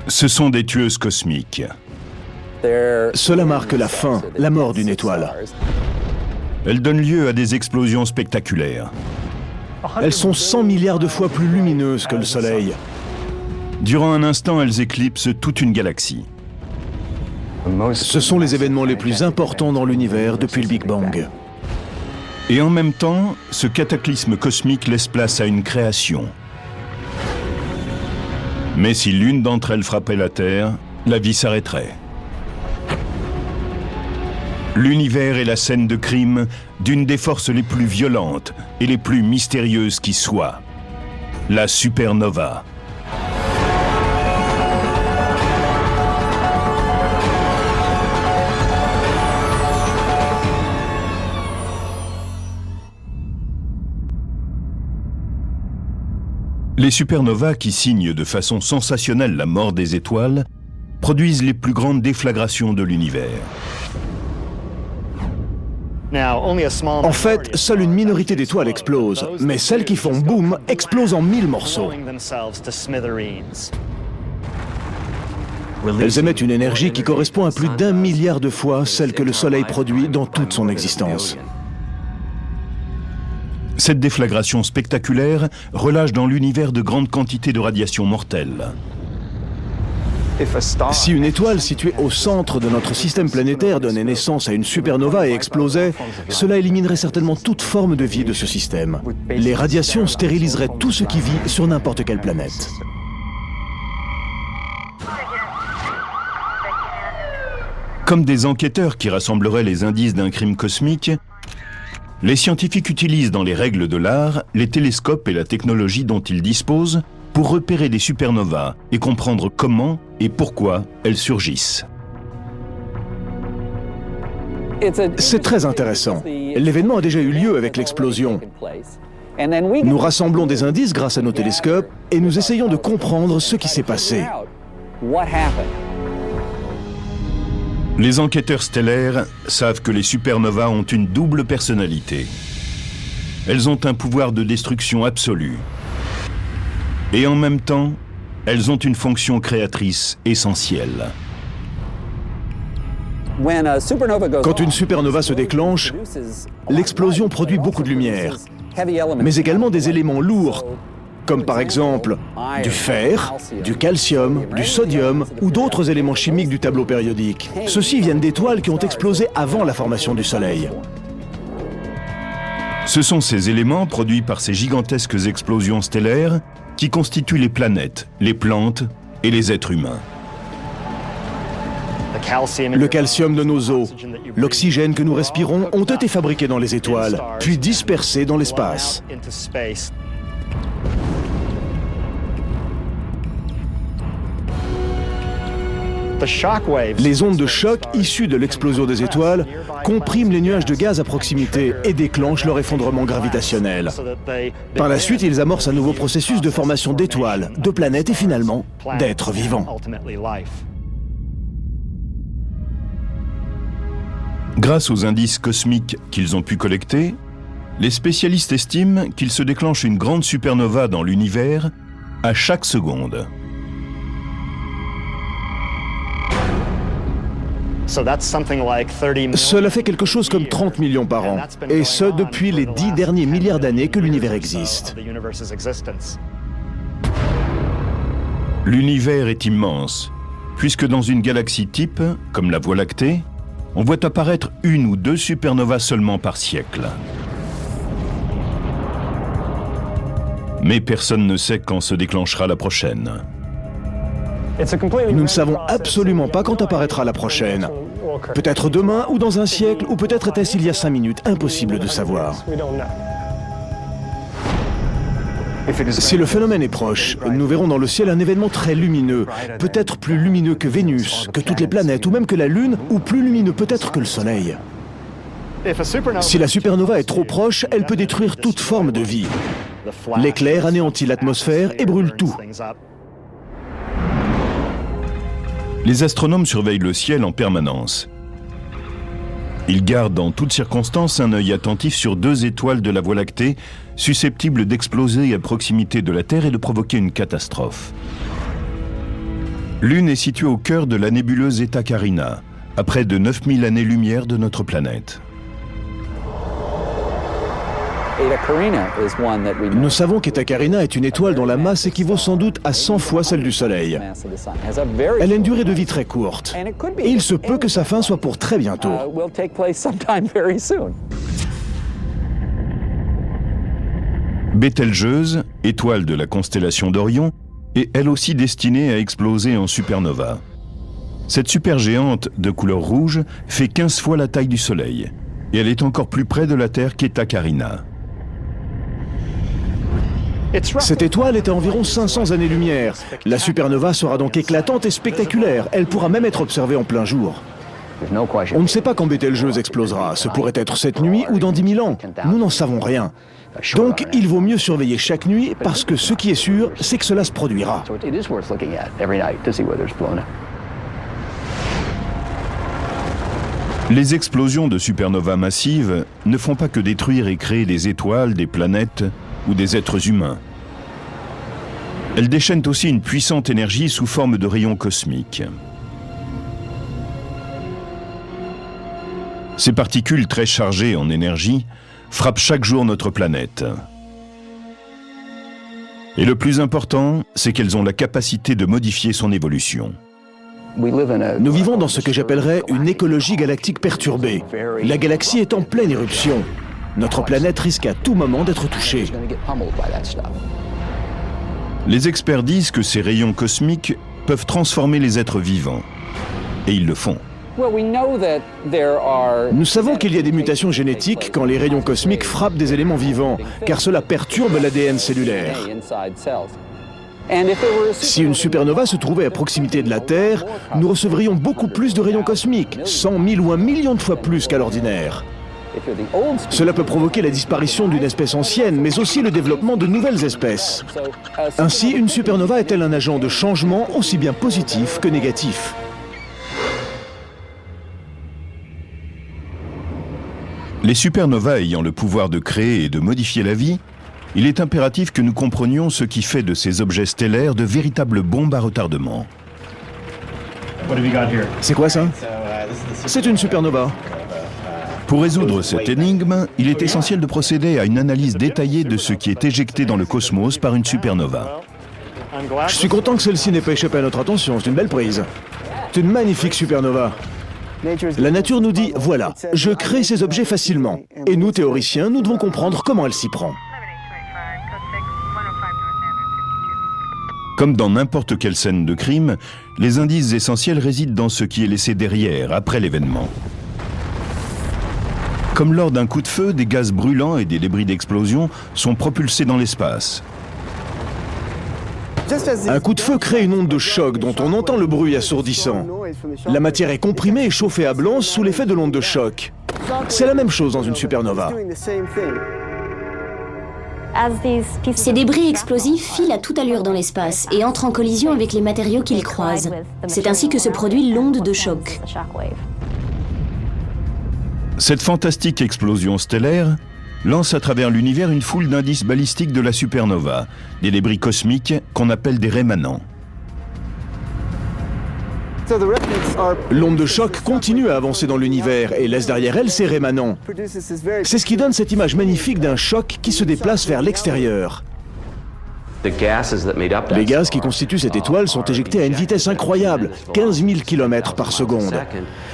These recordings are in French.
Ce sont des tueuses cosmiques. Cela marque la fin, la mort d'une étoile. Elles donnent lieu à des explosions spectaculaires. Elles sont 100 milliards de fois plus lumineuses que le Soleil. Durant un instant, elles éclipsent toute une galaxie. Ce sont les événements les plus importants dans l'univers depuis le Big Bang. Et en même temps, ce cataclysme cosmique laisse place à une création. Mais si l'une d'entre elles frappait la Terre, la vie s'arrêterait. L'univers est la scène de crime d'une des forces les plus violentes et les plus mystérieuses qui soient, la supernova. Les supernovas, qui signent de façon sensationnelle la mort des étoiles, produisent les plus grandes déflagrations de l'univers. En fait, seule une minorité d'étoiles explosent, mais celles qui font boum explosent en 1000 morceaux. Elles émettent une énergie qui correspond à plus d'1 milliard de fois celle que le Soleil produit dans toute son existence. Cette déflagration spectaculaire relâche dans l'univers de grandes quantités de radiation mortelle. Si une étoile située au centre de notre système planétaire donnait naissance à une supernova et explosait, cela éliminerait certainement toute forme de vie de ce système. Les radiations stériliseraient tout ce qui vit sur n'importe quelle planète. Comme des enquêteurs qui rassembleraient les indices d'un crime cosmique, les scientifiques utilisent dans les règles de l'art les télescopes et la technologie dont ils disposent pour repérer des supernovas et comprendre comment et pourquoi elles surgissent. C'est très intéressant. L'événement a déjà eu lieu avec l'explosion. Nous rassemblons des indices grâce à nos télescopes et nous essayons de comprendre ce qui s'est passé. Les enquêteurs stellaires savent que les supernovas ont une double personnalité. Elles ont un pouvoir de destruction absolu. Et en même temps, elles ont une fonction créatrice essentielle. Quand une supernova se déclenche, l'explosion produit beaucoup de lumière, mais également des éléments lourds, comme par exemple du fer, du calcium, du sodium ou d'autres éléments chimiques du tableau périodique. Ceux-ci viennent d'étoiles qui ont explosé avant la formation du Soleil. Ce sont ces éléments produits par ces gigantesques explosions stellaires qui constituent les planètes, les plantes et les êtres humains. Le calcium de nos os, l'oxygène que nous respirons ont été fabriqués dans les étoiles, puis dispersés dans l'espace. Les ondes de choc issues de l'explosion des étoiles compriment les nuages de gaz à proximité et déclenchent leur effondrement gravitationnel. Par la suite, ils amorcent un nouveau processus de formation d'étoiles, de planètes et finalement d'êtres vivants. Grâce aux indices cosmiques qu'ils ont pu collecter, les spécialistes estiment qu'il se déclenche une grande supernova dans l'univers à chaque seconde. Cela fait quelque chose comme 30 millions par an, et ce depuis les 10 derniers milliards d'années que l'univers existe. L'univers est immense, puisque dans une galaxie type, comme la Voie lactée, on voit apparaître 1 ou 2 supernovas seulement par siècle. Mais personne ne sait quand se déclenchera la prochaine. Nous ne savons absolument pas quand apparaîtra la prochaine. Peut-être demain ou dans un siècle, ou peut-être était-ce il y a 5 minutes. Impossible de savoir. Si le phénomène est proche, nous verrons dans le ciel un événement très lumineux, peut-être plus lumineux que Vénus, que toutes les planètes, ou même que la Lune, ou plus lumineux peut-être que le Soleil. Si la supernova est trop proche, elle peut détruire toute forme de vie. L'éclair anéantit l'atmosphère et brûle tout. Les astronomes surveillent le ciel en permanence. Ils gardent en toutes circonstances un œil attentif sur 2 étoiles de la Voie lactée susceptibles d'exploser à proximité de la Terre et de provoquer une catastrophe. Lune est située au cœur de la nébuleuse Eta Carina, à près de 9000 années-lumière de notre planète. Nous savons qu'Eta Carina est une étoile dont la masse équivaut sans doute à 100 fois celle du Soleil. Elle a une durée de vie très courte, et il se peut que sa fin soit pour très bientôt. Bételgeuse, étoile de la constellation d'Orion, est elle aussi destinée à exploser en supernova. Cette supergéante de couleur rouge fait 15 fois la taille du Soleil, et elle est encore plus près de la Terre qu'Eta Carina. Cette étoile est à environ 500 années-lumière. La supernova sera donc éclatante et spectaculaire. Elle pourra même être observée en plein jour. On ne sait pas quand Bételgeuse explosera. Ce pourrait être cette nuit ou dans 10 000 ans. Nous n'en savons rien. Donc, il vaut mieux surveiller chaque nuit parce que ce qui est sûr, c'est que cela se produira. Les explosions de supernovas massives ne font pas que détruire et créer des étoiles, des planètes ou des êtres humains. Elles déchaînent aussi une puissante énergie sous forme de rayons cosmiques. Ces particules très chargées en énergie frappent chaque jour notre planète. Et le plus important, c'est qu'elles ont la capacité de modifier son évolution. Nous vivons dans ce que j'appellerais une écologie galactique perturbée. La galaxie est en pleine éruption. Notre planète risque à tout moment d'être touchée. Les experts disent que ces rayons cosmiques peuvent transformer les êtres vivants. Et ils le font. Nous savons qu'il y a des mutations génétiques quand les rayons cosmiques frappent des éléments vivants, car cela perturbe l'ADN cellulaire. Si une supernova se trouvait à proximité de la Terre, nous recevrions beaucoup plus de rayons cosmiques, 100 000 ou 1 million de fois plus qu'à l'ordinaire. Cela peut provoquer la disparition d'une espèce ancienne, mais aussi le développement de nouvelles espèces. Ainsi, une supernova est-elle un agent de changement aussi bien positif que négatif? Les supernovas ayant le pouvoir de créer et de modifier la vie, il est impératif que nous comprenions ce qui fait de ces objets stellaires de véritables bombes à retardement. C'est quoi ça? C'est une supernova. Pour résoudre cette énigme, il est essentiel de procéder à une analyse détaillée de ce qui est éjecté dans le cosmos par une supernova. Je suis content que celle-ci n'ait pas échappé à notre attention, c'est une belle prise. C'est une magnifique supernova. La nature nous dit, voilà, je crée ces objets facilement. Et nous, théoriciens, nous devons comprendre comment elle s'y prend. Comme dans n'importe quelle scène de crime, les indices essentiels résident dans ce qui est laissé derrière, après l'événement. Comme lors d'un coup de feu, des gaz brûlants et des débris d'explosion sont propulsés dans l'espace. Un coup de feu crée une onde de choc dont on entend le bruit assourdissant. La matière est comprimée et chauffée à blanc sous l'effet de l'onde de choc. C'est la même chose dans une supernova. Ces débris explosifs filent à toute allure dans l'espace et entrent en collision avec les matériaux qu'ils croisent. C'est ainsi que se produit l'onde de choc. Cette fantastique explosion stellaire lance à travers l'univers une foule d'indices balistiques de la supernova, des débris cosmiques qu'on appelle des rémanents. L'onde de choc continue à avancer dans l'univers et laisse derrière elle ses rémanents. C'est ce qui donne cette image magnifique d'un choc qui se déplace vers l'extérieur. Les gaz qui constituent cette étoile sont éjectés à une vitesse incroyable, 15 000 km par seconde.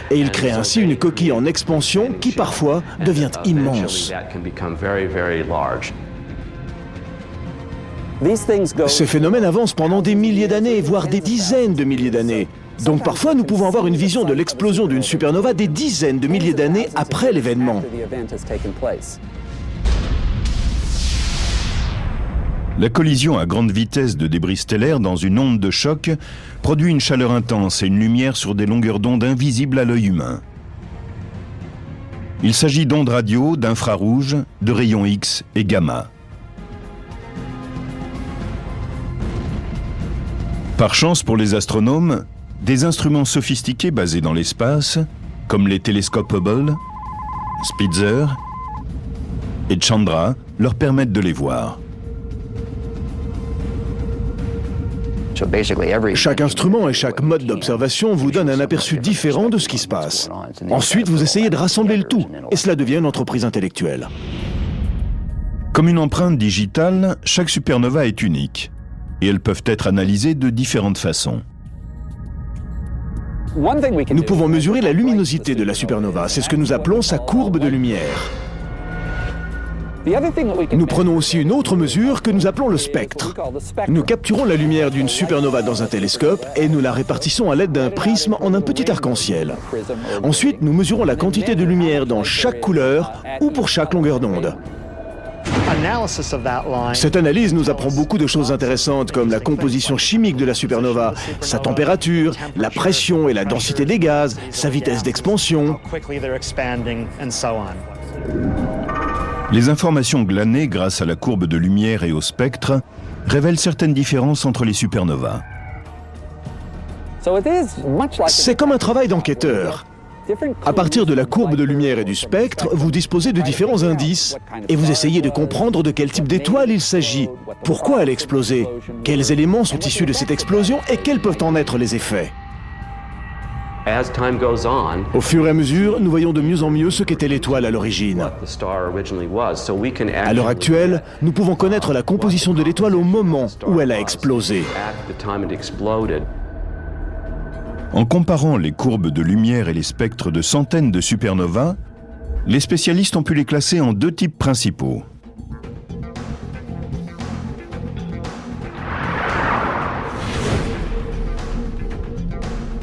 Et ils créent ainsi une coquille en expansion qui parfois devient immense. Ces phénomènes avancent pendant des milliers d'années, voire des dizaines de milliers d'années. Donc parfois nous pouvons avoir une vision de l'explosion d'une supernova des dizaines de milliers d'années après l'événement. La collision à grande vitesse de débris stellaires dans une onde de choc produit une chaleur intense et une lumière sur des longueurs d'onde invisibles à l'œil humain. Il s'agit d'ondes radio, d'infrarouges, de rayons X et gamma. Par chance pour les astronomes, des instruments sophistiqués basés dans l'espace, comme les télescopes Hubble, Spitzer et Chandra, leur permettent de les voir. Chaque instrument et chaque mode d'observation vous donne un aperçu différent de ce qui se passe. Ensuite, vous essayez de rassembler le tout, et cela devient une entreprise intellectuelle. Comme une empreinte digitale, chaque supernova est unique, et elles peuvent être analysées de différentes façons. Nous pouvons mesurer la luminosité de la supernova, c'est ce que nous appelons sa courbe de lumière. Nous prenons aussi une autre mesure que nous appelons le spectre. Nous capturons la lumière d'une supernova dans un télescope et nous la répartissons à l'aide d'un prisme en un petit arc-en-ciel. Ensuite, nous mesurons la quantité de lumière dans chaque couleur ou pour chaque longueur d'onde. Cette analyse nous apprend beaucoup de choses intéressantes comme la composition chimique de la supernova, sa température, la pression et la densité des gaz, sa vitesse d'expansion. Les informations glanées grâce à la courbe de lumière et au spectre révèlent certaines différences entre les supernovas. C'est comme un travail d'enquêteur. À partir de la courbe de lumière et du spectre, vous disposez de différents indices et vous essayez de comprendre de quel type d'étoile il s'agit, pourquoi elle a explosé, quels éléments sont issus de cette explosion et quels peuvent en être les effets. Au fur et à mesure, nous voyons de mieux en mieux ce qu'était l'étoile à l'origine. À l'heure actuelle, nous pouvons connaître la composition de l'étoile au moment où elle a explosé. En comparant les courbes de lumière et les spectres de centaines de supernovas, les spécialistes ont pu les classer en deux types principaux.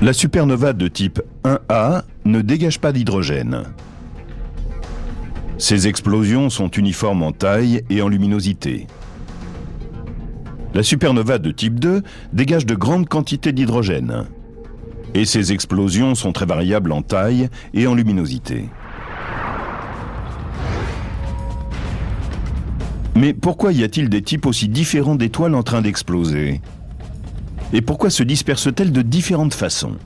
La supernova de type 1A ne dégage pas d'hydrogène. Ces explosions sont uniformes en taille et en luminosité. La supernova de type 2 dégage de grandes quantités d'hydrogène. Et ces explosions sont très variables en taille et en luminosité. Mais pourquoi y a-t-il des types aussi différents d'étoiles en train d'exploser ? Et pourquoi se dispersent-elles de différentes façons ?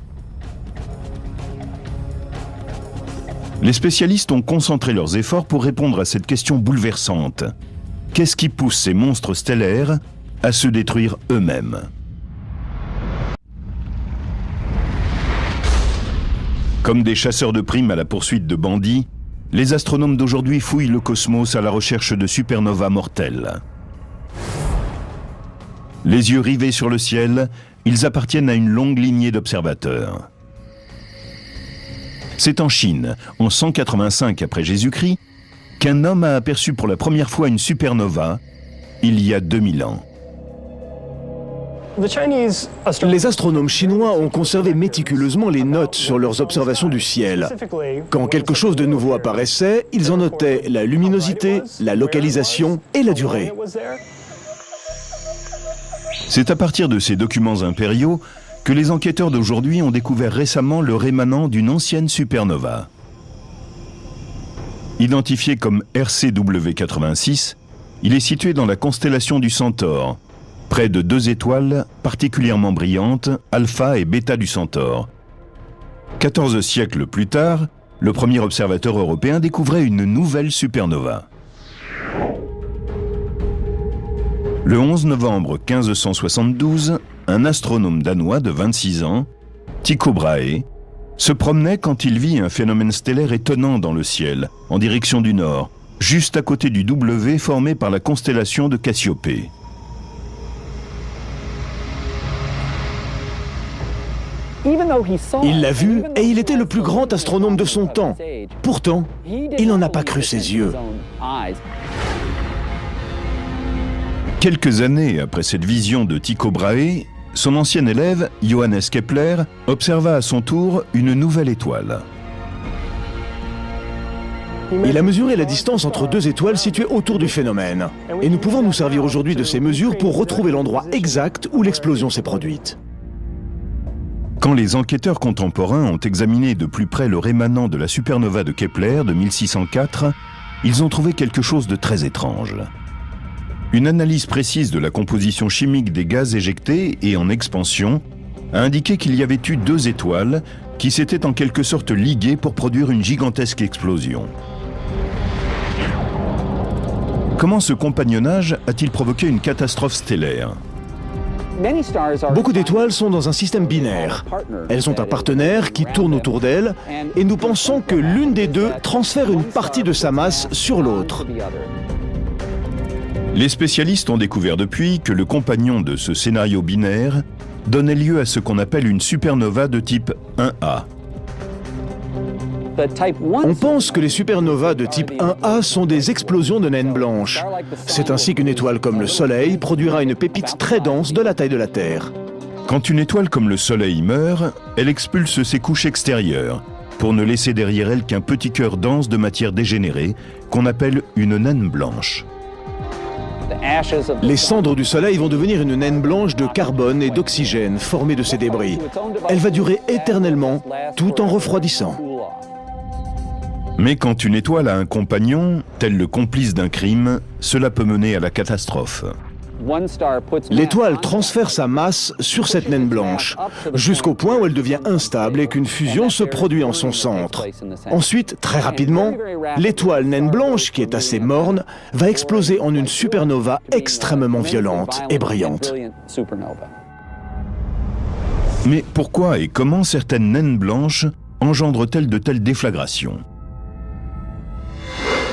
Les spécialistes ont concentré leurs efforts pour répondre à cette question bouleversante. Qu'est-ce qui pousse ces monstres stellaires à se détruire eux-mêmes ? Comme des chasseurs de primes à la poursuite de bandits, les astronomes d'aujourd'hui fouillent le cosmos à la recherche de supernovas mortelles. Les yeux rivés sur le ciel, ils appartiennent à une longue lignée d'observateurs. C'est en Chine, en 185 après Jésus-Christ, qu'un homme a aperçu pour la première fois une supernova, il y a 2000 ans. Les astronomes chinois ont conservé méticuleusement les notes sur leurs observations du ciel. Quand quelque chose de nouveau apparaissait, ils en notaient la luminosité, la localisation et la durée. C'est à partir de ces documents impériaux que les enquêteurs d'aujourd'hui ont découvert récemment le rémanent d'une ancienne supernova. Identifié comme RCW86, il est situé dans la constellation du Centaure, près de deux étoiles particulièrement brillantes, Alpha et Bêta du Centaure. 14 siècles plus tard, le premier observateur européen découvrait une nouvelle supernova. Le 11 novembre 1572, un astronome danois de 26 ans, Tycho Brahe, se promenait quand il vit un phénomène stellaire étonnant dans le ciel, en direction du nord, juste à côté du W formé par la constellation de Cassiopée. Il l'a vu et il était le plus grand astronome de son temps. Pourtant, il n'en a pas cru ses yeux. Quelques années après cette vision de Tycho Brahe, son ancien élève, Johannes Kepler, observa à son tour une nouvelle étoile. Il a mesuré la distance entre deux étoiles situées autour du phénomène. Et nous pouvons nous servir aujourd'hui de ces mesures pour retrouver l'endroit exact où l'explosion s'est produite. Quand les enquêteurs contemporains ont examiné de plus près le rémanent de la supernova de Kepler de 1604, ils ont trouvé quelque chose de très étrange. Une analyse précise de la composition chimique des gaz éjectés et en expansion a indiqué qu'il y avait eu deux étoiles qui s'étaient en quelque sorte liguées pour produire une gigantesque explosion. Comment ce compagnonnage a-t-il provoqué une catastrophe stellaire ? Beaucoup d'étoiles sont dans un système binaire. Elles ont un partenaire qui tourne autour d'elles et nous pensons que l'une des deux transfère une partie de sa masse sur l'autre. Les spécialistes ont découvert depuis que le compagnon de ce scénario binaire donnait lieu à ce qu'on appelle une supernova de type 1A. On pense que les supernovas de type 1A sont des explosions de naines blanches. C'est ainsi qu'une étoile comme le Soleil produira une pépite très dense de la taille de la Terre. Quand une étoile comme le Soleil meurt, elle expulse ses couches extérieures, pour ne laisser derrière elle qu'un petit cœur dense de matière dégénérée, qu'on appelle une naine blanche. Les cendres du Soleil vont devenir une naine blanche de carbone et d'oxygène formée de ces débris. Elle va durer éternellement, tout en refroidissant. Mais quand une étoile a un compagnon, tel le complice d'un crime, cela peut mener à la catastrophe. L'étoile transfère sa masse sur cette naine blanche, jusqu'au point où elle devient instable et qu'une fusion se produit en son centre. Ensuite, très rapidement, l'étoile naine blanche, qui est assez morne, va exploser en une supernova extrêmement violente et brillante. Mais pourquoi et comment certaines naines blanches engendrent-elles de telles déflagrations ?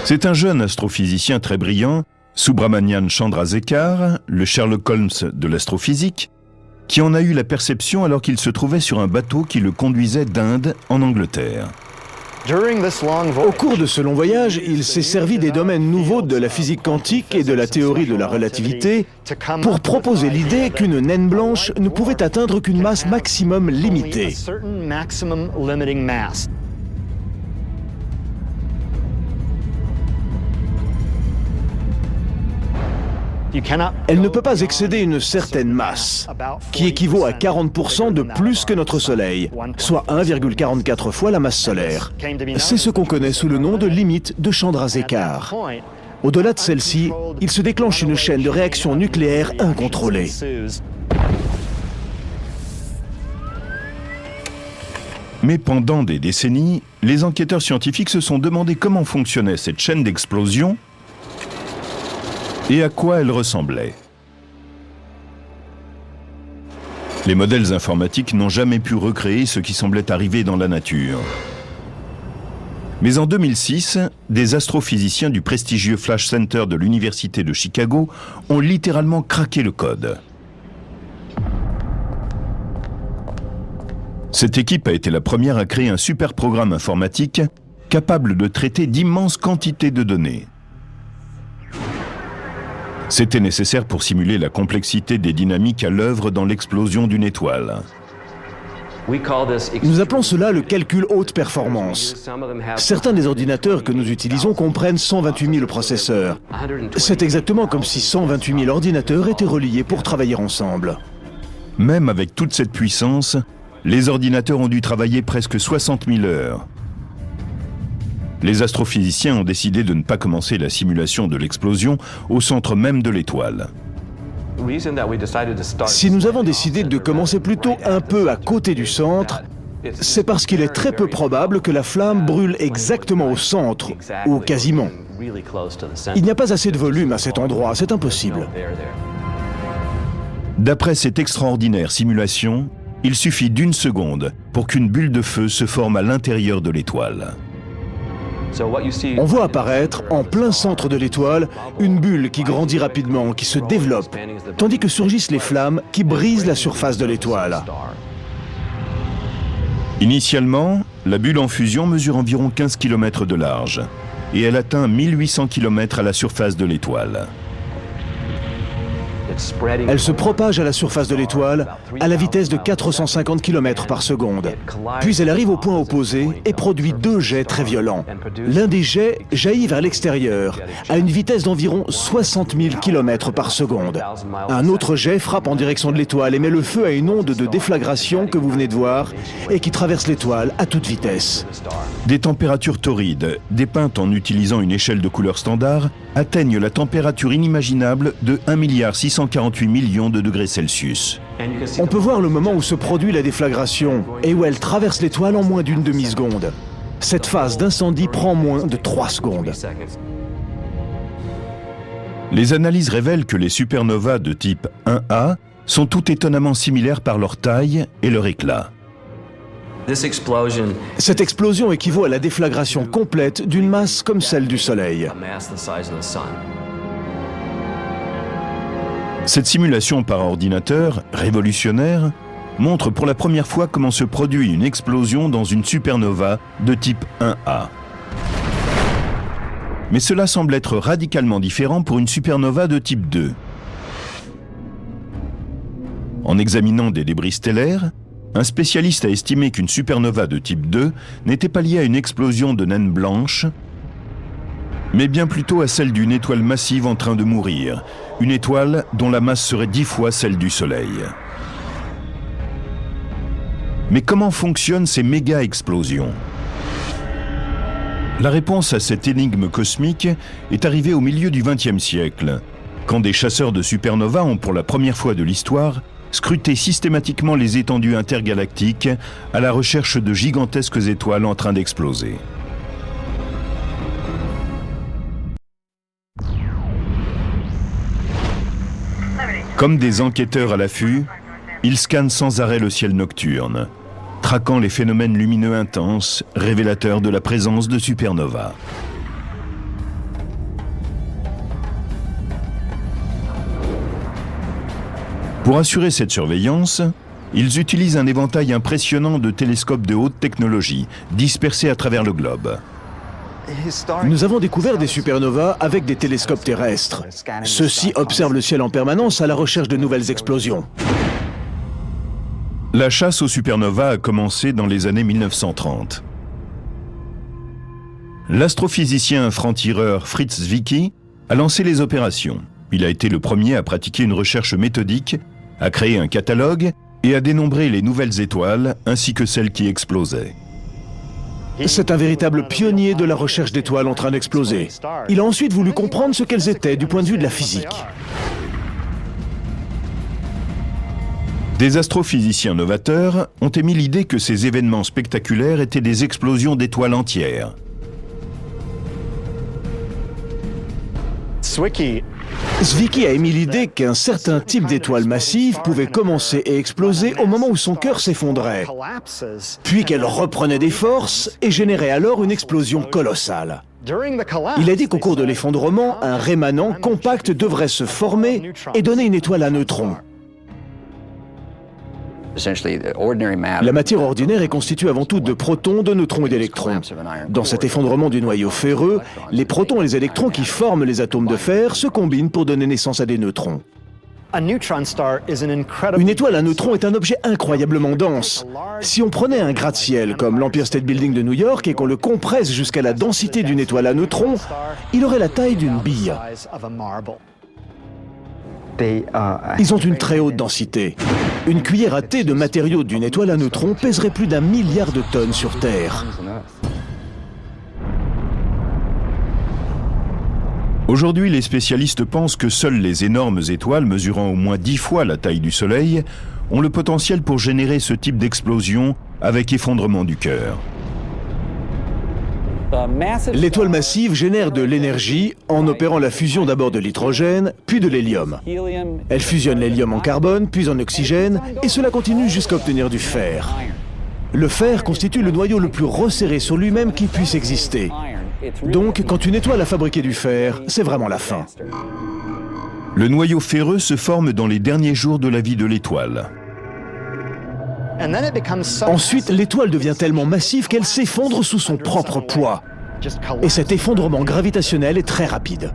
C'est un jeune astrophysicien très brillant, Subrahmanyam Chandrasekhar, le Sherlock Holmes de l'astrophysique, qui en a eu la perception alors qu'il se trouvait sur un bateau qui le conduisait d'Inde en Angleterre. Au cours de ce long voyage, il s'est servi des domaines nouveaux de la physique quantique et de la théorie de la relativité pour proposer l'idée qu'une naine blanche ne pouvait atteindre qu'une masse maximum limitée. Elle ne peut pas excéder une certaine masse, qui équivaut à 40% de plus que notre Soleil, soit 1,44 fois la masse solaire. C'est ce qu'on connaît sous le nom de limite de Chandrasekhar. Au-delà de celle-ci, il se déclenche une chaîne de réactions nucléaires incontrôlée. Mais pendant des décennies, les enquêteurs scientifiques se sont demandé comment fonctionnait cette chaîne d'explosion et à quoi elle ressemblait. Les modèles informatiques n'ont jamais pu recréer ce qui semblait arriver dans la nature. Mais en 2006, des astrophysiciens du prestigieux Flash Center de l'Université de Chicago ont littéralement craqué le code. Cette équipe a été la première à créer un super programme informatique capable de traiter d'immenses quantités de données. C'était nécessaire pour simuler la complexité des dynamiques à l'œuvre dans l'explosion d'une étoile. Nous appelons cela le calcul haute performance. Certains des ordinateurs que nous utilisons comprennent 128 000 processeurs. C'est exactement comme si 128 000 ordinateurs étaient reliés pour travailler ensemble. Même avec toute cette puissance, les ordinateurs ont dû travailler presque 60 000 heures. Les astrophysiciens ont décidé de ne pas commencer la simulation de l'explosion au centre même de l'étoile. Si nous avons décidé de commencer plutôt un peu à côté du centre, c'est parce qu'il est très peu probable que la flamme brûle exactement au centre, ou quasiment. Il n'y a pas assez de volume à cet endroit, c'est impossible. D'après cette extraordinaire simulation, il suffit d'1 seconde pour qu'une bulle de feu se forme à l'intérieur de l'étoile. On voit apparaître, en plein centre de l'étoile, une bulle qui grandit rapidement, qui se développe, tandis que surgissent les flammes qui brisent la surface de l'étoile. Initialement, la bulle en fusion mesure environ 15 km de large, et elle atteint 1800 km à la surface de l'étoile. Elle se propage à la surface de l'étoile à la vitesse de 450 km par seconde. Puis elle arrive au point opposé et produit 2 jets très violents. L'un des jets jaillit vers l'extérieur à une vitesse d'environ 60 000 km par seconde. Un autre jet frappe en direction de l'étoile et met le feu à une onde de déflagration que vous venez de voir et qui traverse l'étoile à toute vitesse. Des températures torrides, dépeintes en utilisant une échelle de couleur standard, atteignent la température inimaginable de 1,648 milliard de degrés Celsius. On peut voir le moment où se produit la déflagration et où elle traverse l'étoile en moins d'une demi-seconde. Cette phase d'incendie prend moins de 3 secondes. Les analyses révèlent que les supernovas de type 1A sont toutes étonnamment similaires par leur taille et leur éclat. Cette explosion équivaut à la déflagration complète d'une masse comme celle du Soleil. Cette simulation par ordinateur, révolutionnaire, montre pour la première fois comment se produit une explosion dans une supernova de type 1A. Mais cela semble être radicalement différent pour une supernova de type 2. En examinant des débris stellaires, un spécialiste a estimé qu'une supernova de type 2 n'était pas liée à une explosion de naines blanches, mais bien plutôt à celle d'une étoile massive en train de mourir, une étoile dont la masse serait 10 fois celle du Soleil. Mais comment fonctionnent ces méga-explosions ? La réponse à cette énigme cosmique est arrivée au milieu du XXe siècle, quand des chasseurs de supernovas ont pour la première fois de l'histoire scruté systématiquement les étendues intergalactiques à la recherche de gigantesques étoiles en train d'exploser. Comme des enquêteurs à l'affût, ils scannent sans arrêt le ciel nocturne, traquant les phénomènes lumineux intenses, révélateurs de la présence de supernovas. Pour assurer cette surveillance, ils utilisent un éventail impressionnant de télescopes de haute technologie, dispersés à travers le globe. Nous avons découvert des supernovas avec des télescopes terrestres. Ceux-ci observent le ciel en permanence à la recherche de nouvelles explosions. La chasse aux supernovas a commencé dans les années 1930. L'astrophysicien franc-tireur Fritz Zwicky a lancé les opérations. Il a été le premier à pratiquer une recherche méthodique, à créer un catalogue et à dénombrer les nouvelles étoiles ainsi que celles qui explosaient. C'est un véritable pionnier de la recherche d'étoiles en train d'exploser. Il a ensuite voulu comprendre ce qu'elles étaient du point de vue de la physique. Des astrophysiciens novateurs ont émis l'idée que ces événements spectaculaires étaient des explosions d'étoiles entières. Zwicky a émis l'idée qu'un certain type d'étoile massive pouvait commencer et exploser au moment où son cœur s'effondrait, puis qu'elle reprenait des forces et générait alors une explosion colossale. Il a dit qu'au cours de l'effondrement, un rémanent compact devrait se former et donner une étoile à neutrons. La matière ordinaire est constituée avant tout de protons, de neutrons et d'électrons. Dans cet effondrement du noyau ferreux, les protons et les électrons qui forment les atomes de fer se combinent pour donner naissance à des neutrons. Une étoile à neutrons est un objet incroyablement dense. Si on prenait un gratte-ciel comme l'Empire State Building de New York et qu'on le compresse jusqu'à la densité d'une étoile à neutrons, il aurait la taille d'une bille. Ils ont une très haute densité. Une cuillère à thé de matériaux d'une étoile à neutrons pèserait plus d'1 milliard de tonnes sur Terre. Aujourd'hui, les spécialistes pensent que seules les énormes étoiles mesurant au moins 10 fois la taille du Soleil ont le potentiel pour générer ce type d'explosion avec effondrement du cœur. L'étoile massive génère de l'énergie en opérant la fusion d'abord de l'hydrogène, puis de l'hélium. Elle fusionne l'hélium en carbone, puis en oxygène, et cela continue jusqu'à obtenir du fer. Le fer constitue le noyau le plus resserré sur lui-même qui puisse exister. Donc, quand une étoile a fabriqué du fer, c'est vraiment la fin. Le noyau ferreux se forme dans les derniers jours de la vie de l'étoile. Ensuite, l'étoile devient tellement massive qu'elle s'effondre sous son propre poids. Et cet effondrement gravitationnel est très rapide.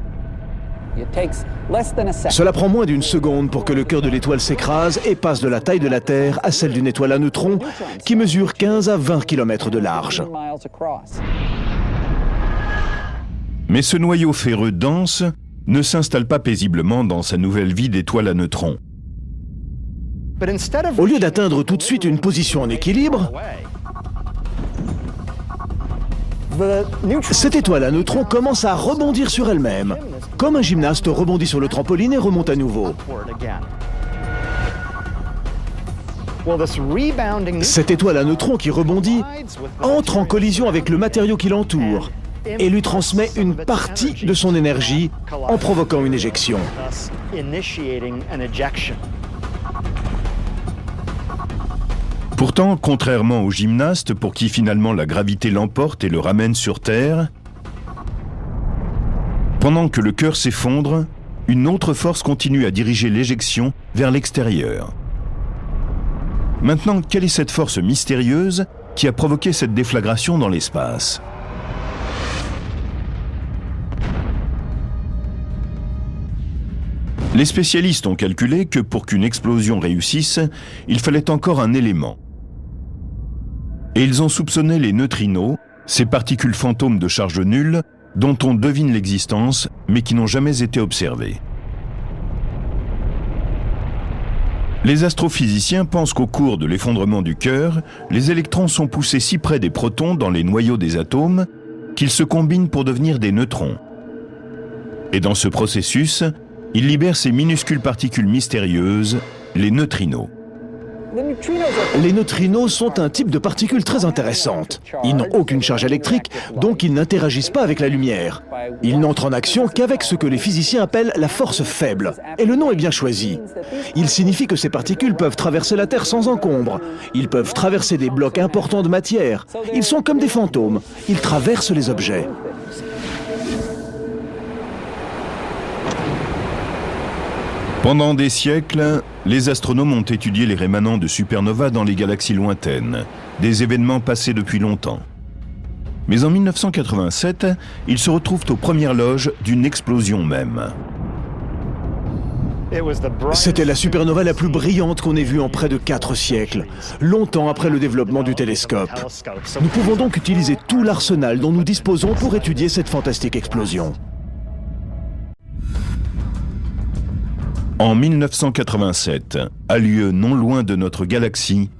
Cela prend moins d'une seconde pour que le cœur de l'étoile s'écrase et passe de la taille de la Terre à celle d'une étoile à neutrons qui mesure 15 à 20 km de large. Mais ce noyau ferreux dense ne s'installe pas paisiblement dans sa nouvelle vie d'étoile à neutrons. Au lieu d'atteindre tout de suite une position en équilibre, cette étoile à neutrons commence à rebondir sur elle-même, comme un gymnaste rebondit sur le trampoline et remonte à nouveau. Cette étoile à neutrons qui rebondit entre en collision avec le matériau qui l'entoure et lui transmet une partie de son énergie en provoquant une éjection. Pourtant, contrairement aux gymnastes pour qui finalement la gravité l'emporte et le ramène sur Terre, pendant que le cœur s'effondre, une autre force continue à diriger l'éjection vers l'extérieur. Maintenant, quelle est cette force mystérieuse qui a provoqué cette déflagration dans l'espace ? Les spécialistes ont calculé que pour qu'une explosion réussisse, il fallait encore un élément. Et ils ont soupçonné les neutrinos, ces particules fantômes de charge nulle dont on devine l'existence, mais qui n'ont jamais été observées. Les astrophysiciens pensent qu'au cours de l'effondrement du cœur, les électrons sont poussés si près des protons dans les noyaux des atomes qu'ils se combinent pour devenir des neutrons. Et dans ce processus, ils libèrent ces minuscules particules mystérieuses, les neutrinos. Les neutrinos sont un type de particules très intéressantes. Ils n'ont aucune charge électrique, donc ils n'interagissent pas avec la lumière. Ils n'entrent en action qu'avec ce que les physiciens appellent la force faible. Et le nom est bien choisi. Il signifie que ces particules peuvent traverser la Terre sans encombre. Ils peuvent traverser des blocs importants de matière. Ils sont comme des fantômes. Ils traversent les objets. Pendant des siècles, les astronomes ont étudié les rémanents de supernovas dans les galaxies lointaines, des événements passés depuis longtemps. Mais en 1987, ils se retrouvent aux premières loges d'une explosion même. C'était la supernova la plus brillante qu'on ait vue en près de 4 siècles, longtemps après le développement du télescope. Nous pouvons donc utiliser tout l'arsenal dont nous disposons pour étudier cette fantastique explosion. En 1987, a lieu non loin de notre galaxie,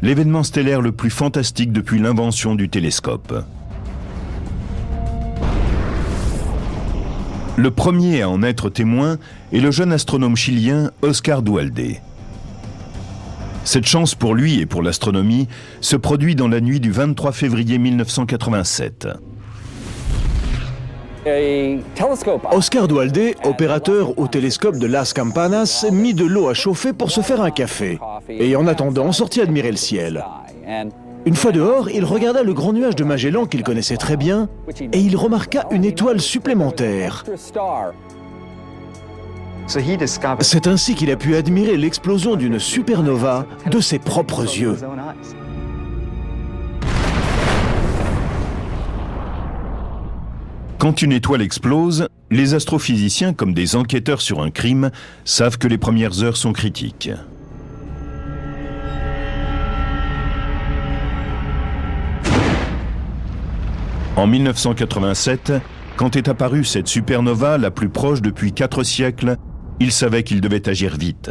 l'événement stellaire le plus fantastique depuis l'invention du télescope. Le premier à en être témoin est le jeune astronome chilien Oscar Duhalde. Cette chance pour lui et pour l'astronomie se produit dans la nuit du 23 février 1987. Oscar Duhalde, opérateur au télescope de Las Campanas, mit de l'eau à chauffer pour se faire un café. Et en attendant, sortit admirer le ciel. Une fois dehors, il regarda le grand nuage de Magellan qu'il connaissait très bien, et il remarqua une étoile supplémentaire. C'est ainsi qu'il a pu admirer l'explosion d'une supernova de ses propres yeux. Quand une étoile explose, les astrophysiciens, comme des enquêteurs sur un crime, savent que les premières heures sont critiques. En 1987, quand est apparue cette supernova la plus proche depuis 4 siècles, ils savaient qu'ils devaient agir vite.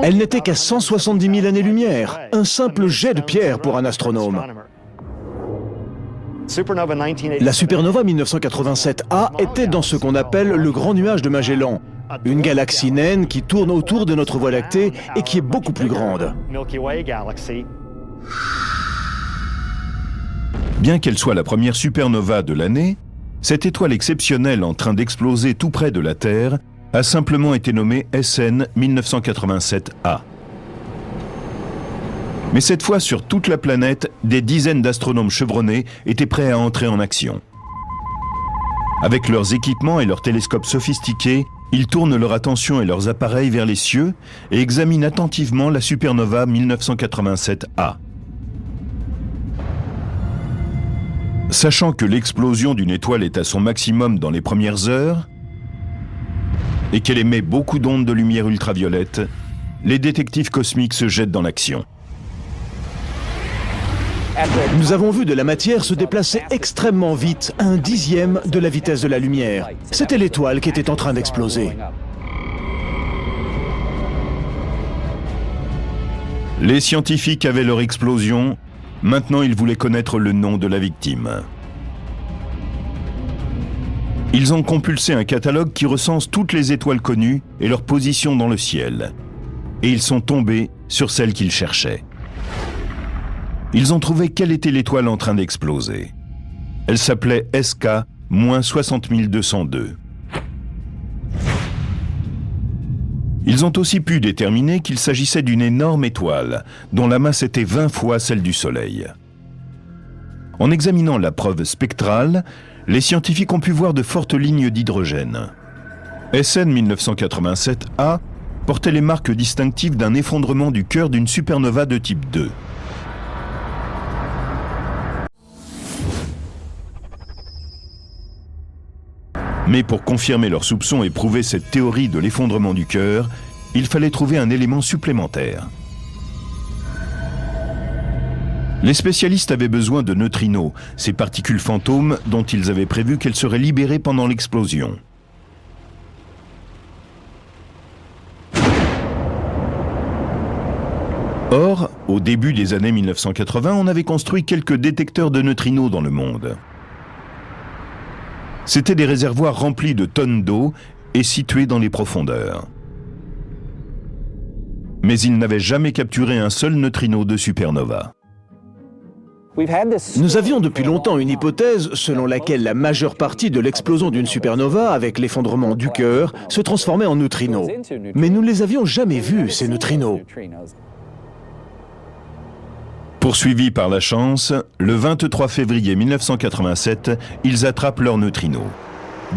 Elle n'était qu'à 170 000 années-lumière, un simple jet de pierre pour un astronome. La supernova 1987A était dans ce qu'on appelle le grand nuage de Magellan, une galaxie naine qui tourne autour de notre Voie lactée et qui est beaucoup plus grande. Bien qu'elle soit la première supernova de l'année, cette étoile exceptionnelle en train d'exploser tout près de la Terre a simplement été nommée SN 1987A. Mais cette fois, sur toute la planète, des dizaines d'astronomes chevronnés étaient prêts à entrer en action. Avec leurs équipements et leurs télescopes sophistiqués, ils tournent leur attention et leurs appareils vers les cieux et examinent attentivement la supernova 1987A. Sachant que l'explosion d'une étoile est à son maximum dans les premières heures et qu'elle émet beaucoup d'ondes de lumière ultraviolette, les détectives cosmiques se jettent dans l'action. Nous avons vu de la matière se déplacer extrêmement vite, à 1/10 de la vitesse de la lumière. C'était l'étoile qui était en train d'exploser. Les scientifiques avaient leur explosion, maintenant ils voulaient connaître le nom de la victime. Ils ont compulsé un catalogue qui recense toutes les étoiles connues et leur position dans le ciel. Et ils sont tombés sur celle qu'ils cherchaient. Ils ont trouvé quelle était l'étoile en train d'exploser. Elle s'appelait SK-60202. Ils ont aussi pu déterminer qu'il s'agissait d'une énorme étoile, dont la masse était 20 fois celle du Soleil. En examinant la preuve spectrale, les scientifiques ont pu voir de fortes lignes d'hydrogène. SN 1987A portait les marques distinctives d'un effondrement du cœur d'une supernova de type 2. Mais pour confirmer leurs soupçons et prouver cette théorie de l'effondrement du cœur, il fallait trouver un élément supplémentaire. Les spécialistes avaient besoin de neutrinos, ces particules fantômes dont ils avaient prévu qu'elles seraient libérées pendant l'explosion. Or, au début des années 1980, on avait construit quelques détecteurs de neutrinos dans le monde. C'étaient des réservoirs remplis de tonnes d'eau et situés dans les profondeurs. Mais ils n'avaient jamais capturé un seul neutrino de supernova. Nous avions depuis longtemps une hypothèse selon laquelle la majeure partie de l'explosion d'une supernova avec l'effondrement du cœur se transformait en neutrinos. Mais nous ne les avions jamais vus, ces neutrinos. Poursuivis par la chance, le 23 février 1987, ils attrapent leurs neutrinos.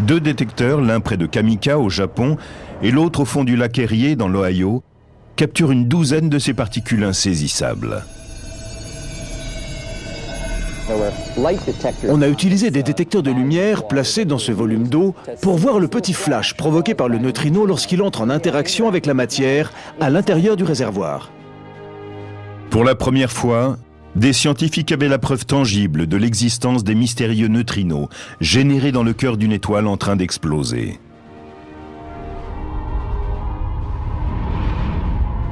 2 détecteurs, l'un près de Kamika au Japon et l'autre au fond du lac Erie dans l'Ohio, capturent une douzaine de ces particules insaisissables. On a utilisé des détecteurs de lumière placés dans ce volume d'eau pour voir le petit flash provoqué par le neutrino lorsqu'il entre en interaction avec la matière à l'intérieur du réservoir. Pour la première fois, des scientifiques avaient la preuve tangible de l'existence des mystérieux neutrinos générés dans le cœur d'une étoile en train d'exploser.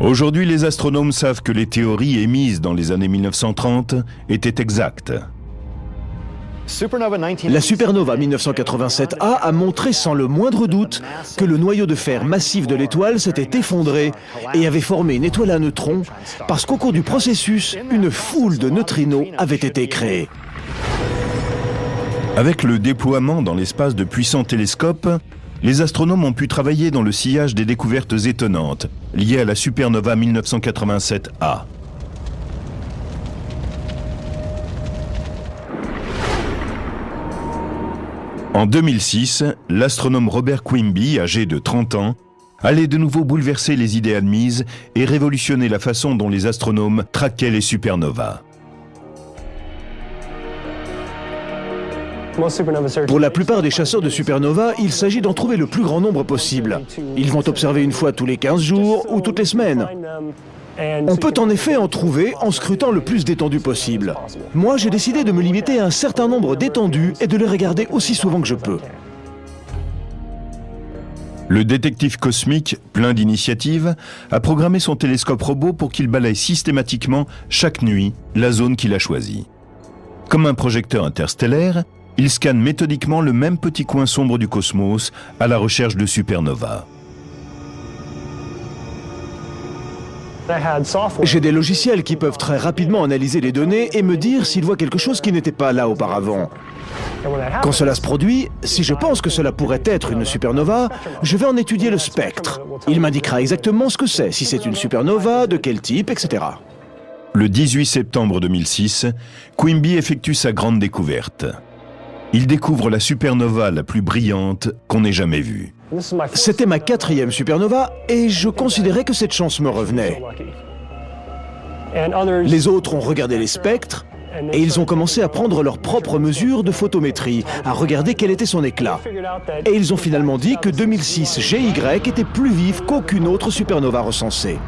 Aujourd'hui, les astronomes savent que les théories émises dans les années 1930 étaient exactes. La supernova 1987A a montré sans le moindre doute que le noyau de fer massif de l'étoile s'était effondré et avait formé une étoile à neutrons parce qu'au cours du processus, une foule de neutrinos avait été créée. Avec le déploiement dans l'espace de puissants télescopes, les astronomes ont pu travailler dans le sillage des découvertes étonnantes liées à la supernova 1987A. En 2006, l'astronome Robert Quimby, âgé de 30 ans, allait de nouveau bouleverser les idées admises et révolutionner la façon dont les astronomes traquaient les supernovas. Pour la plupart des chasseurs de supernovas, il s'agit d'en trouver le plus grand nombre possible. Ils vont observer une fois tous les 15 jours ou toutes les semaines. On peut en effet en trouver en scrutant le plus d'étendues possible. Moi, j'ai décidé de me limiter à un certain nombre d'étendues et de les regarder aussi souvent que je peux. Le détective cosmique, plein d'initiatives, a programmé son télescope robot pour qu'il balaye systématiquement, chaque nuit, la zone qu'il a choisie. Comme un projecteur interstellaire, il scanne méthodiquement le même petit coin sombre du cosmos à la recherche de supernovas. J'ai des logiciels qui peuvent très rapidement analyser les données et me dire s'ils voient quelque chose qui n'était pas là auparavant. Quand cela se produit, si je pense que cela pourrait être une supernova, je vais en étudier le spectre. Il m'indiquera exactement ce que c'est, si c'est une supernova, de quel type, etc. Le 18 septembre 2006, Quimby effectue sa grande découverte. Il découvre la supernova la plus brillante qu'on ait jamais vue. C'était ma 4e supernova et je considérais que cette chance me revenait. Les autres ont regardé les spectres et ils ont commencé à prendre leurs propres mesures de photométrie, à regarder quel était son éclat. Et ils ont finalement dit que 2006 GY était plus vive qu'aucune autre supernova recensée.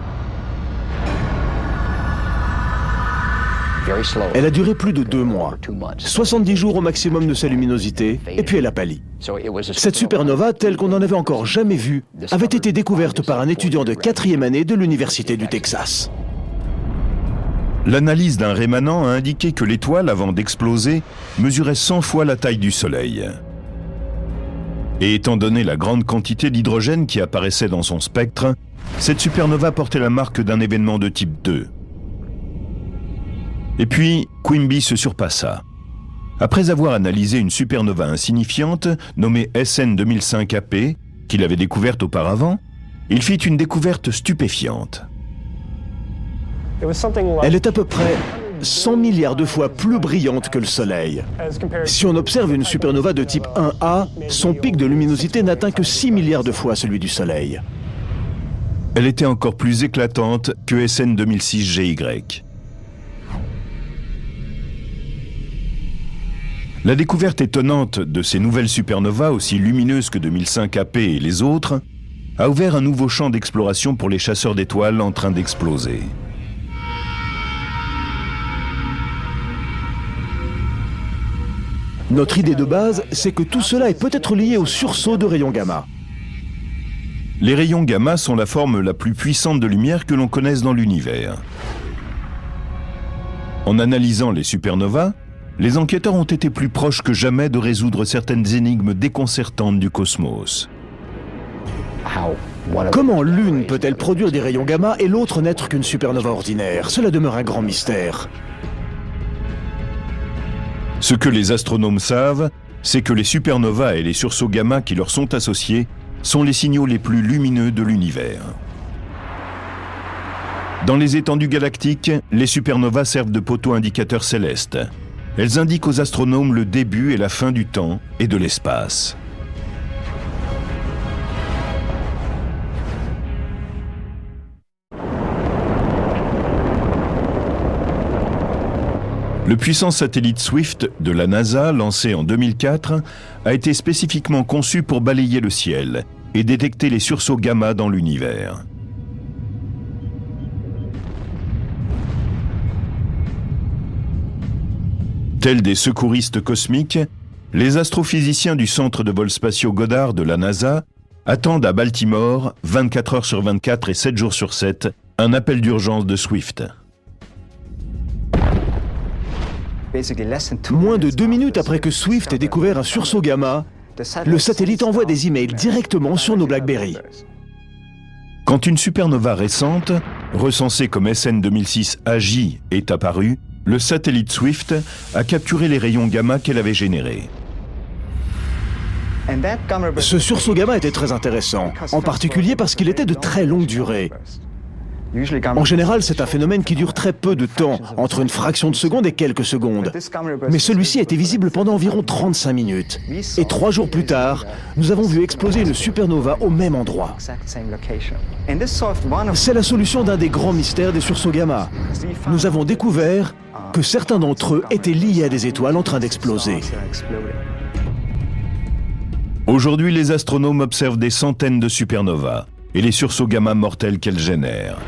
Elle a duré plus de 2 mois, 70 jours au maximum de sa luminosité, et puis elle a pâli. Cette supernova, telle qu'on n'en avait encore jamais vue, avait été découverte par un étudiant de 4e année de l'Université du Texas. L'analyse d'un rémanent a indiqué que l'étoile, avant d'exploser, mesurait 100 fois la taille du Soleil. Et étant donné la grande quantité d'hydrogène qui apparaissait dans son spectre, cette supernova portait la marque d'un événement de type 2. Et puis, Quimby se surpassa. Après avoir analysé une supernova insignifiante, nommée SN 2005 AP, qu'il avait découverte auparavant, il fit une découverte stupéfiante. Elle est à peu près 100 milliards de fois plus brillante que le Soleil. Si on observe une supernova de type 1A, son pic de luminosité n'atteint que 6 milliards de fois celui du Soleil. Elle était encore plus éclatante que SN 2006 GY. La découverte étonnante de ces nouvelles supernovas, aussi lumineuses que 2005 AP et les autres, a ouvert un nouveau champ d'exploration pour les chasseurs d'étoiles en train d'exploser. Notre idée de base, c'est que tout cela est peut-être lié au sursaut de rayons gamma. Les rayons gamma sont la forme la plus puissante de lumière que l'on connaisse dans l'univers. En analysant les supernovas, les enquêteurs ont été plus proches que jamais de résoudre certaines énigmes déconcertantes du cosmos. Comment l'une peut-elle produire des rayons gamma et l'autre n'être qu'une supernova ordinaire? Cela demeure un grand mystère. Ce que les astronomes savent, c'est que les supernovas et les sursauts gamma qui leur sont associés sont les signaux les plus lumineux de l'univers. Dans les étendues galactiques, les supernovas servent de poteaux indicateurs célestes. Elles indiquent aux astronomes le début et la fin du temps et de l'espace. Le puissant satellite Swift de la NASA, lancé en 2004, a été spécifiquement conçu pour balayer le ciel et détecter les sursauts gamma dans l'univers. Tels des secouristes cosmiques, les astrophysiciens du centre de vols spatiaux Goddard de la NASA attendent à Baltimore, 24 heures sur 24 et 7 jours sur 7, un appel d'urgence de Swift. Moins de 2 minutes après que Swift ait découvert un sursaut gamma, le satellite envoie des emails directement sur nos BlackBerry. Quand une supernova récente, recensée comme SN 2006 AJ, est apparue, le satellite Swift a capturé les rayons gamma qu'elle avait générés. Ce sursaut gamma était très intéressant, en particulier parce qu'il était de très longue durée. En général, c'est un phénomène qui dure très peu de temps, entre une fraction de seconde et quelques secondes. Mais celui-ci a été visible pendant environ 35 minutes. Et 3 jours plus tard, nous avons vu exploser une supernova au même endroit. C'est la solution d'un des grands mystères des sursauts gamma. Nous avons découvert que certains d'entre eux étaient liés à des étoiles en train d'exploser. Aujourd'hui, les astronomes observent des centaines de supernovas et les sursauts gamma mortels qu'elles génèrent.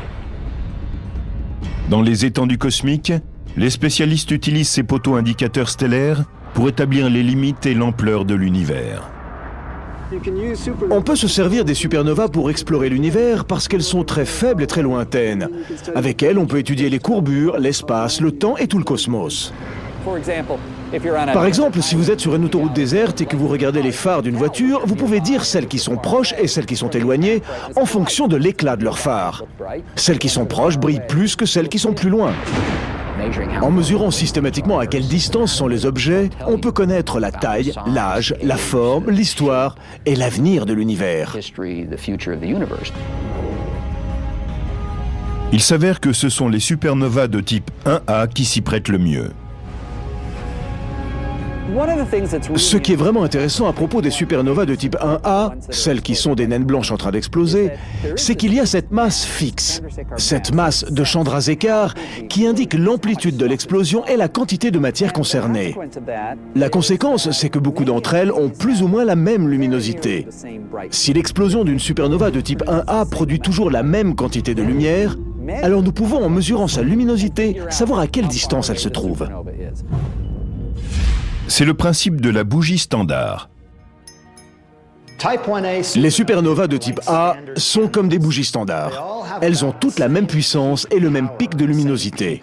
Dans les étendues cosmiques, les spécialistes utilisent ces poteaux indicateurs stellaires pour établir les limites et l'ampleur de l'univers. On peut se servir des supernovas pour explorer l'univers parce qu'elles sont très faibles et très lointaines. Avec elles, on peut étudier les courbures, l'espace, le temps et tout le cosmos. Par exemple, si vous êtes sur une autoroute déserte et que vous regardez les phares d'une voiture, vous pouvez dire celles qui sont proches et celles qui sont éloignées en fonction de l'éclat de leurs phares. Celles qui sont proches brillent plus que celles qui sont plus loin. En mesurant systématiquement à quelle distance sont les objets, on peut connaître la taille, l'âge, la forme, l'histoire et l'avenir de l'univers. Il s'avère que ce sont les supernovas de type 1A qui s'y prêtent le mieux. Ce qui est vraiment intéressant à propos des supernovas de type 1A, celles qui sont des naines blanches en train d'exploser, c'est qu'il y a cette masse fixe, cette masse de Chandrasekhar qui indique l'amplitude de l'explosion et la quantité de matière concernée. La conséquence, c'est que beaucoup d'entre elles ont plus ou moins la même luminosité. Si l'explosion d'une supernova de type 1A produit toujours la même quantité de lumière, alors nous pouvons, en mesurant sa luminosité, savoir à quelle distance elle se trouve. C'est le principe de la bougie standard. Les supernovas de type A sont comme des bougies standards. Elles ont toutes la même puissance et le même pic de luminosité.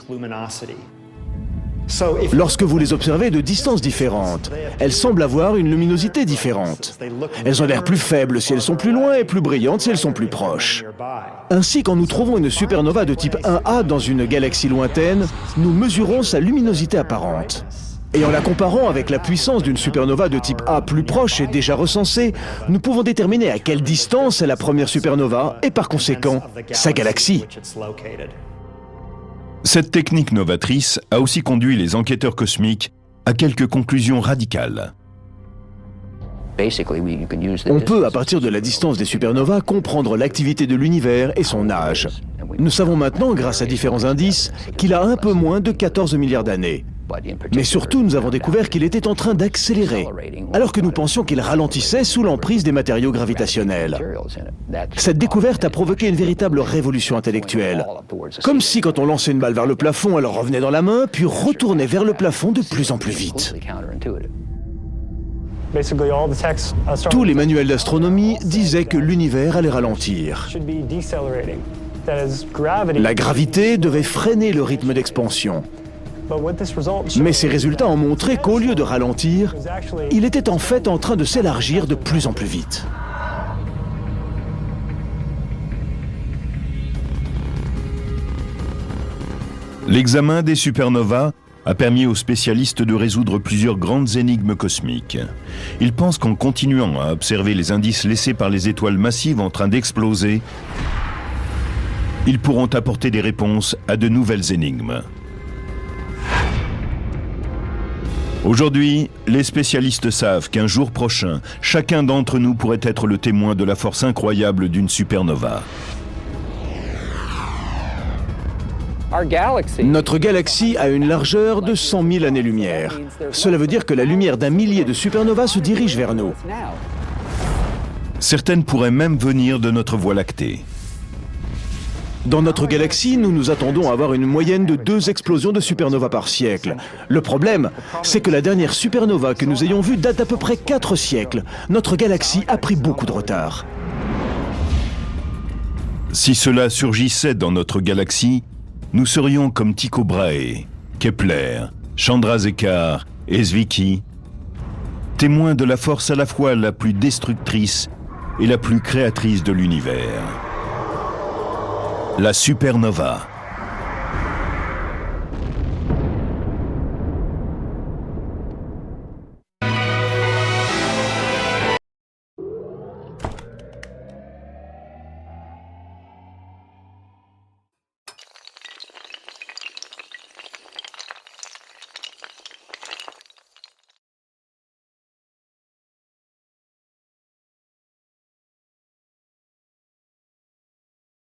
Lorsque vous les observez de distances différentes, elles semblent avoir une luminosité différente. Elles ont l'air plus faibles si elles sont plus loin et plus brillantes si elles sont plus proches. Ainsi, quand nous trouvons une supernova de type 1A dans une galaxie lointaine, nous mesurons sa luminosité apparente. Et en la comparant avec la puissance d'une supernova de type A plus proche et déjà recensée, nous pouvons déterminer à quelle distance est la première supernova et par conséquent sa galaxie. Cette technique novatrice a aussi conduit les enquêteurs cosmiques à quelques conclusions radicales. On peut, à partir de la distance des supernovas, comprendre l'activité de l'univers et son âge. Nous savons maintenant, grâce à différents indices, qu'il a un peu moins de 14 milliards d'années. Mais surtout, nous avons découvert qu'il était en train d'accélérer, alors que nous pensions qu'il ralentissait sous l'emprise des matériaux gravitationnels. Cette découverte a provoqué une véritable révolution intellectuelle. Comme si, quand on lançait une balle vers le plafond, elle revenait dans la main, puis retournait vers le plafond de plus en plus vite. Tous les manuels d'astronomie disaient que l'univers allait ralentir. La gravité devait freiner le rythme d'expansion. Mais ces résultats ont montré qu'au lieu de ralentir, il était en fait en train de s'élargir de plus en plus vite. L'examen des supernovas a permis aux spécialistes de résoudre plusieurs grandes énigmes cosmiques. Ils pensent qu'en continuant à observer les indices laissés par les étoiles massives en train d'exploser, ils pourront apporter des réponses à de nouvelles énigmes. Aujourd'hui, les spécialistes savent qu'un jour prochain, chacun d'entre nous pourrait être le témoin de la force incroyable d'une supernova. Notre galaxie a une largeur de 100 000 années-lumière. Cela veut dire que la lumière d'un millier de supernovas se dirige vers nous. Certaines pourraient même venir de notre Voie lactée. Dans notre galaxie, nous nous attendons à avoir une moyenne de 2 explosions de supernovas par siècle. Le problème, c'est que la dernière supernova que nous ayons vue date d'à peu près 4 siècles. Notre galaxie a pris beaucoup de retard. Si cela surgissait dans notre galaxie, nous serions comme Tycho Brahe, Kepler, Chandrasekhar et Zwicky, témoins de la force à la fois la plus destructrice et la plus créatrice de l'univers. La supernova.